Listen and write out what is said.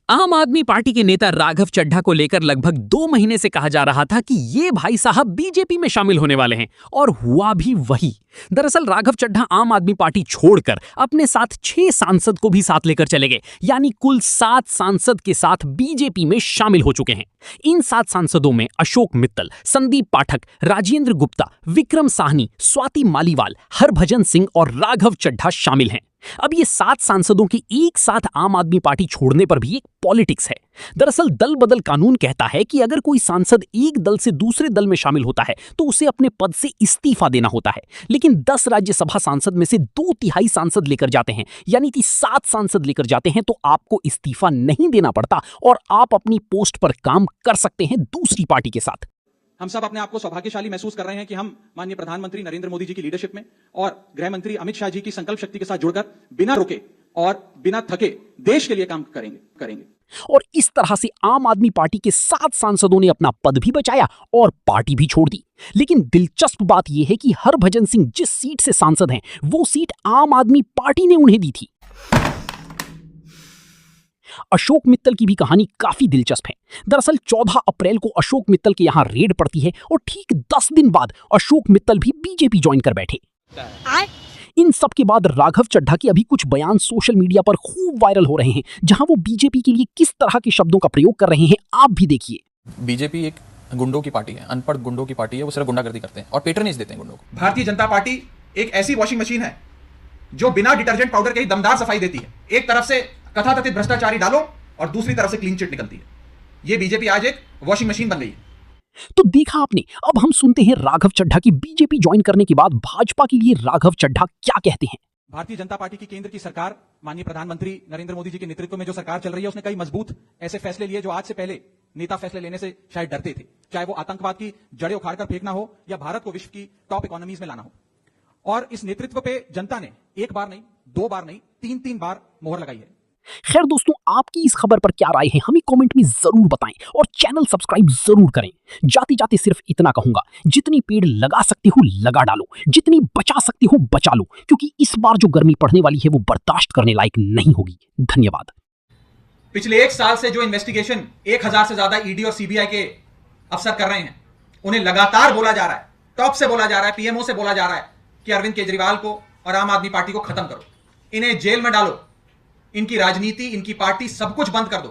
आम आदमी पार्टी के नेता राघव चड्ढा को लेकर लगभग 2 महीने से कहा जा रहा था कि ये भाई साहब बीजेपी में शामिल होने वाले हैं, और हुआ भी वही। दरअसल राघव चड्ढा आम आदमी पार्टी छोड़कर अपने साथ 6 सांसद को भी साथ लेकर चले गए, यानी कुल 7 सांसद के साथ बीजेपी में शामिल हो चुके हैं। इन 7 सांसदों में अशोक मित्तल, संदीप पाठक, राजेंद्र गुप्ता, विक्रम साहनी, स्वाति मालीवाल, हरभजन सिंह और राघव चड्ढा शामिल हैं। अब ये 7 सांसदों की एक साथ आम आदमी पार्टी छोड़ने पर भी एक पॉलिटिक्स है। दरअसल दल बदल कानून कहता है कि अगर कोई सांसद एक दल से दूसरे दल में शामिल होता है तो उसे अपने पद से इस्तीफा देना होता है, लेकिन 10 राज्यसभा सांसद में से 2/3 सांसद लेकर जाते हैं, यानी कि 7 सांसद लेकर जाते हैं, तो आपको इस्तीफा नहीं देना पड़ता और आप अपनी पोस्ट पर काम कर सकते हैं दूसरी पार्टी के साथ। हम सब अपने आप को सौभाग्यशाली महसूस कर रहे हैं कि हम माननीय प्रधानमंत्री नरेंद्र मोदी जी की लीडरशिप में और गृह मंत्री अमित शाह जी की संकल्प शक्ति के साथ जुड़कर बिना रुके और बिना थके देश के लिए काम करेंगे। और इस तरह से आम आदमी पार्टी के 7 सांसदों ने अपना पद भी बचाया और पार्टी भी छोड़ दी। लेकिन दिलचस्प बात यह है कि हरभजन सिंह जिस सीट से सांसद हैं, वो सीट आम आदमी पार्टी ने उन्हें दी थी। अशोक मित्तल की भी कहानी काफी दिलचस्प है। दरअसल 14 अप्रैल को अशोक मित्तल के यहां रेड पड़ती है और ठीक 10 दिन बाद अशोक मित्तल भी बीजेपी ज्वाइन कर बैठे। इन सब के बाद राघव चड्ढा के अभी कुछ बयान सोशल मीडिया पर खूब वायरल हो रहे हैं, जहां वो बीजेपी के लिए किस तरह के शब्दों का प्रयोग कर रहे हैं, आप भी देखिए। बीजेपी एक गुंडों की पार्टी है, अनपढ़ गुंडों की पार्टी है। वो सिर्फ गुंडागर्दी करते हैं और पेट्रोनेज देते हैं गुंडों को। भारतीय जनता पार्टी एक ऐसी वॉशिंग मशीन है जो बिना डिटर्जेंट पाउडर के ही दमदार सफाई देती है। एक तरफ से कथाकथित भ्रष्टाचारी डालो और दूसरी तरफ से क्लीन चिट निकलती है। ये बीजेपी आज एक वॉशिंग मशीन बन गई है। तो देखा आपने। अब हम सुनते हैं राघव चड्ढा की बीजेपी ज्वाइन करने के बाद भाजपा के लिए राघव चड्ढा क्या कहते हैं। भारतीय जनता पार्टी की केंद्र की सरकार माननीय प्रधानमंत्री नरेंद्र मोदी जी के नेतृत्व में जो सरकार चल रही है, उसने कई मजबूत ऐसे फैसले लिए जो आज से पहले नेता फैसले लेने से शायद डरते थे। चाहे वो आतंकवाद की जड़ें उखाड़कर फेंकना हो या भारत को विश्व की टॉप इकोनॉमीज में लाना हो। और इस नेतृत्व पे जनता ने एक बार नहीं, 2 बार नहीं, 3 बार मोहर लगाई है। खैर दोस्तों, आपकी इस खबर पर क्या राय है हमें कमेंट में जरूर बताएं और चैनल सब्सक्राइब जरूर करें। जाते जाते सिर्फ इतना कहूंगा, जितनी पेड़ लगा सकते हो लगा डालो, जितनी बचा सकते हो बचा लो, क्योंकि इस बार जो गर्मी पड़ने वाली है वो बर्दाश्त करने लायक नहीं होगी। धन्यवाद। पिछले 1 साल से जो इन्वेस्टिगेशन 1000 से ज्यादा ईडी और सीबीआई के अफसर कर रहे हैं, उन्हें लगातार बोला जा रहा है, टॉप से बोला जा रहा है, पीएमओ से बोला जा रहा है कि अरविंद केजरीवाल को और आम आदमी पार्टी को खत्म करो, इन्हें जेल में डालो, इनकी राजनीति, इनकी पार्टी सब कुछ बंद कर दो।